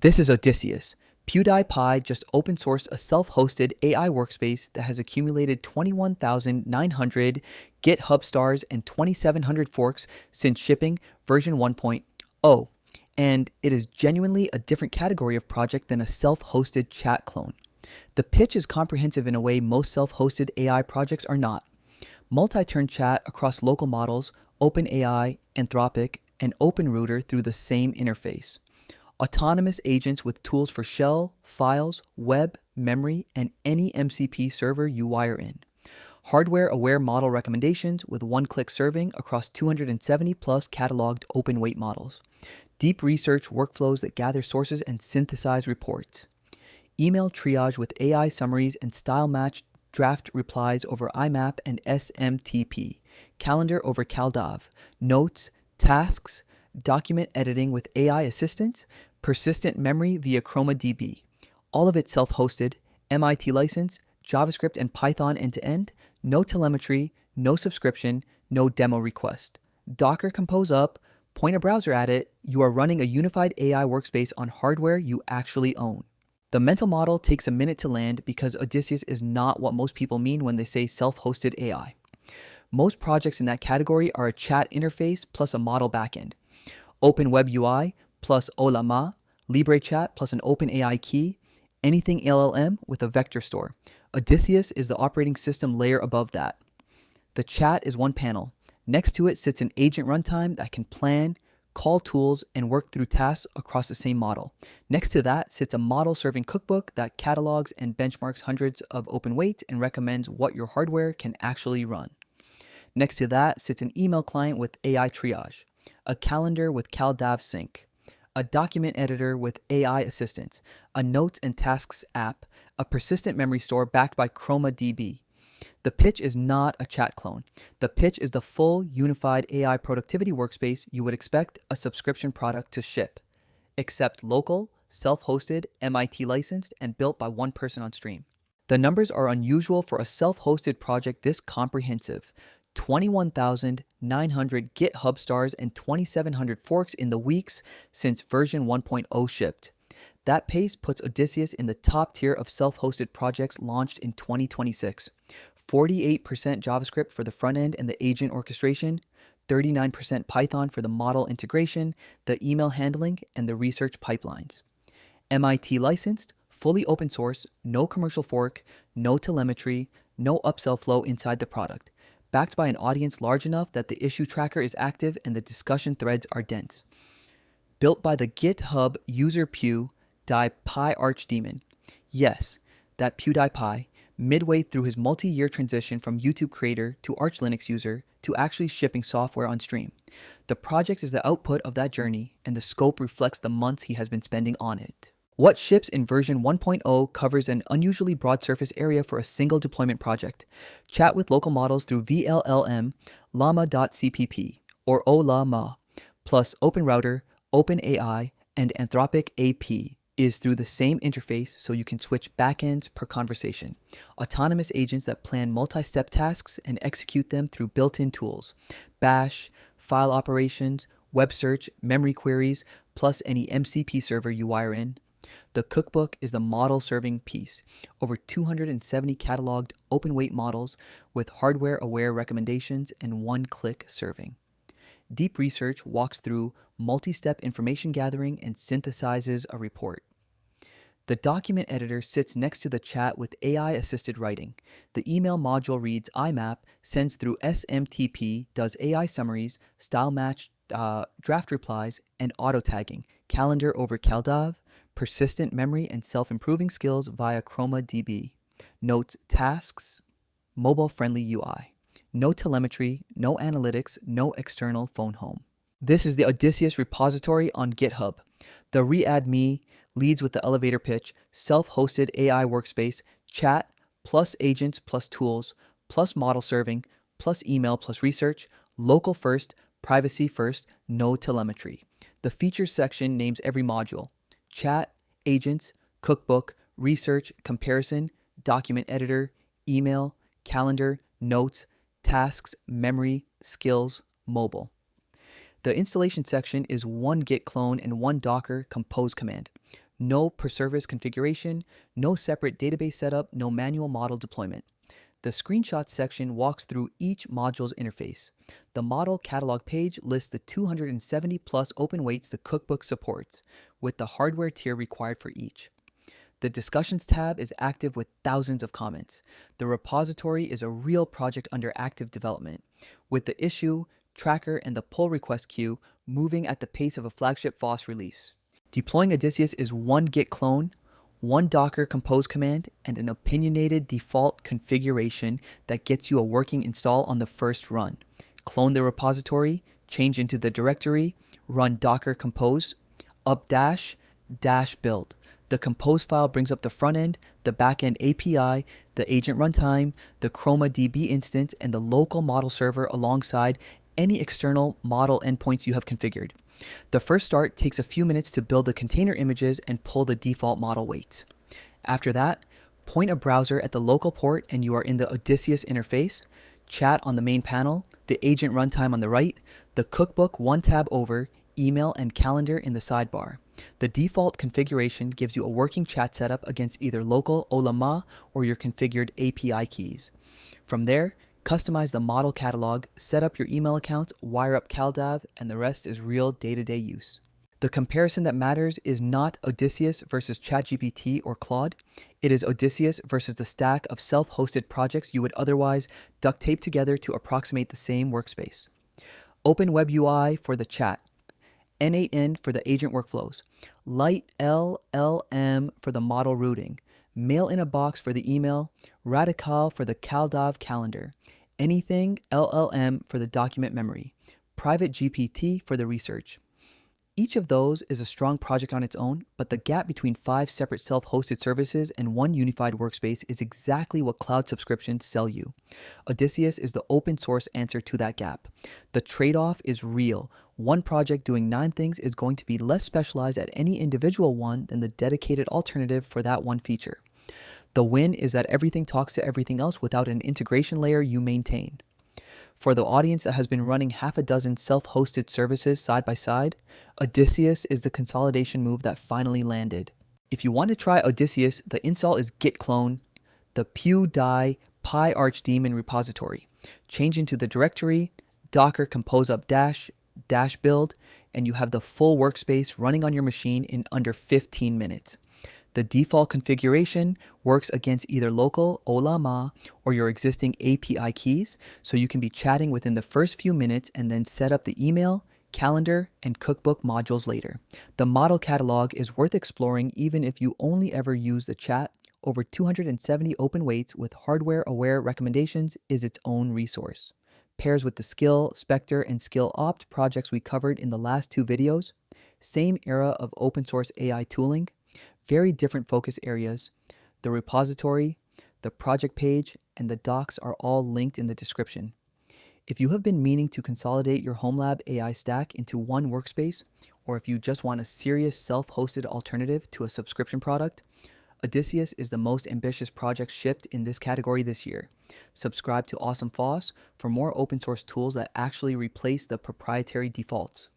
This is Odysseus. PewDiePie just open sourced a self-hosted AI workspace that has accumulated 21,900 GitHub stars and 2,700 forks since shipping version 1.0. And it is genuinely a different category of project than a self-hosted chat clone. The pitch is comprehensive in a way most self-hosted AI projects are not. Multi-turn chat across local models, OpenAI, Anthropic, and OpenRouter through the same interface. Autonomous agents with tools for shell, files, web, memory, and any MCP server you wire in. Hardware-aware model recommendations with one-click serving across 270 plus cataloged open weight models. Deep research workflows that gather sources and synthesize reports. Email triage with AI summaries and style-matched draft replies over IMAP and SMTP. Calendar over CalDAV. Notes, tasks, document editing with AI assistance, persistent memory via ChromaDB. All of it self-hosted, MIT license, JavaScript and Python end-to-end, no telemetry, no subscription, no demo request. Docker compose up, point a browser at it, you are running a unified AI workspace on hardware you actually own. The mental model takes a minute to land because Odysseus is not what most people mean when they say self-hosted AI. Most projects in that category are a chat interface plus a model backend. Open WebUI plus Ollama, LibreChat plus an OpenAI key, AnythingLLM with a vector store. Odysseus is the operating system layer above that. The chat is one panel. Next to it sits an agent runtime that can plan, call tools, and work through tasks across the same model. Next to that sits a model-serving cookbook that catalogs and benchmarks hundreds of open weights and recommends what your hardware can actually run. Next to that sits an email client with AI triage, a calendar with CalDAV sync, a document editor with AI assistance, a notes and tasks app, a persistent memory store backed by ChromaDB. The pitch is not a chat clone. The pitch is the full unified AI productivity workspace you would expect a subscription product to ship, except local, self-hosted, MIT licensed, and built by one person on stream. The numbers are unusual for a self-hosted project this comprehensive. 21,900 GitHub stars and 2,700 forks in the weeks since version 1.0 shipped. That pace puts Odysseus in the top tier of self-hosted projects launched in 2026. 48% JavaScript for the front end and the agent orchestration, 39% Python for the model integration, the email handling, and the research pipelines. MIT licensed, fully open source, no commercial fork, no telemetry, no upsell flow inside the product. Backed by an audience large enough that the issue tracker is active and the discussion threads are dense. Built by the GitHub user pewdiepie-archdaemon. Yes, that PewDiePie, midway through his multi-year transition from YouTube creator to Arch Linux user to actually shipping software on stream. The project is the output of that journey, and the scope reflects the months he has been spending on it. What ships in version 1.0 covers an unusually broad surface area for a single deployment project. Chat with local models through vLLM, llama.cpp, or Ollama, plus OpenRouter, OpenAI, and Anthropic AP is through the same interface so you can switch backends per conversation. Autonomous agents that plan multi-step tasks and execute them through built-in tools. Bash, file operations, web search, memory queries, plus any MCP server you wire in. The cookbook is the model-serving piece, over 270 cataloged open-weight models with hardware-aware recommendations and one-click serving. Deep research walks through multi-step information gathering and synthesizes a report. The document editor sits next to the chat with AI-assisted writing. The email module reads IMAP, sends through SMTP, does AI summaries, style-matched draft replies, and auto-tagging, calendar over CalDAV, persistent memory and self-improving skills via ChromaDB. Notes, tasks, mobile-friendly UI. No telemetry, no analytics, no external phone home. This is the Odysseus repository on GitHub. The readme leads with the elevator pitch, self-hosted AI workspace, chat, plus agents, plus tools, plus model serving, plus email, plus research, local first, privacy first, no telemetry. The features section names every module. Chat, agents, cookbook, research, comparison, document editor, email, calendar, notes, tasks, memory, skills, mobile. The installation section is one git clone and one Docker compose command. No per service configuration, no separate database setup, no manual model deployment. The screenshots section walks through each module's interface. The model catalog page lists the 270 plus open weights the cookbook supports, with the hardware tier required for each. The Discussions tab is active with thousands of comments. The repository is a real project under active development, with the issue, tracker, and the pull request queue moving at the pace of a flagship FOSS release. Deploying Odysseus is one Git clone, one Docker compose command, and an opinionated default configuration that gets you a working install on the first run. Clone the repository, change into the directory, run docker compose, up-dash build. The compose file brings up the front end, the backend API, the agent runtime, the Chroma DB instance, and the local model server alongside any external model endpoints you have configured. The first start takes a few minutes to build the container images and pull the default model weights. After that, point a browser at the local port and you are in the Odysseus interface, chat on the main panel, the agent runtime on the right, the cookbook one tab over, email and calendar in the sidebar. The default configuration gives you a working chat setup against either local Ollama or your configured API keys. From there, customize the model catalog, set up your email account, wire up CalDAV, and the rest is real day-to-day use. The comparison that matters is not Odysseus versus ChatGPT or Claude. It is Odysseus versus the stack of self-hosted projects you would otherwise duct tape together to approximate the same workspace. Open WebUI for the chat, N8N for the agent workflows, LiteLLM for the model routing, Mail in a Box for the email, Radicale for the CalDAV calendar, AnythingLLM for the document memory, Private GPT for the research. Each of those is a strong project on its own, but the gap between 5 separate self-hosted services and one unified workspace is exactly what cloud subscriptions sell you. Odysseus is the open source answer to that gap. The trade-off is real. One project doing 9 things is going to be less specialized at any individual one than the dedicated alternative for that one feature. The win is that everything talks to everything else without an integration layer you maintain. For the audience that has been running half a dozen self-hosted services side by side, Odysseus is the consolidation move that finally landed. If you want to try Odysseus, the install is git clone the pewdiepie-archdaemon repository, change into the directory, docker compose up dash build, and you have the full workspace running on your machine in under 15 minutes. The default configuration works against either local Ollama or your existing API keys, so you can be chatting within the first few minutes and then set up the email, calendar, and cookbook modules later. The model catalog is worth exploring even if you only ever use the chat. Over 270 open weights with hardware-aware recommendations is its own resource. Pairs with the SkillSpector and SkillOpt projects we covered in the last 2 videos. Same era of open source AI tooling. Very different focus areas. The repository, the project page, and the docs are all linked in the description. If you have been meaning to consolidate your Homelab AI stack into one workspace, or if you just want a serious self-hosted alternative to a subscription product, Odysseus is the most ambitious project shipped in this category this year. Subscribe to AwesomeFOSS for more open source tools that actually replace the proprietary defaults.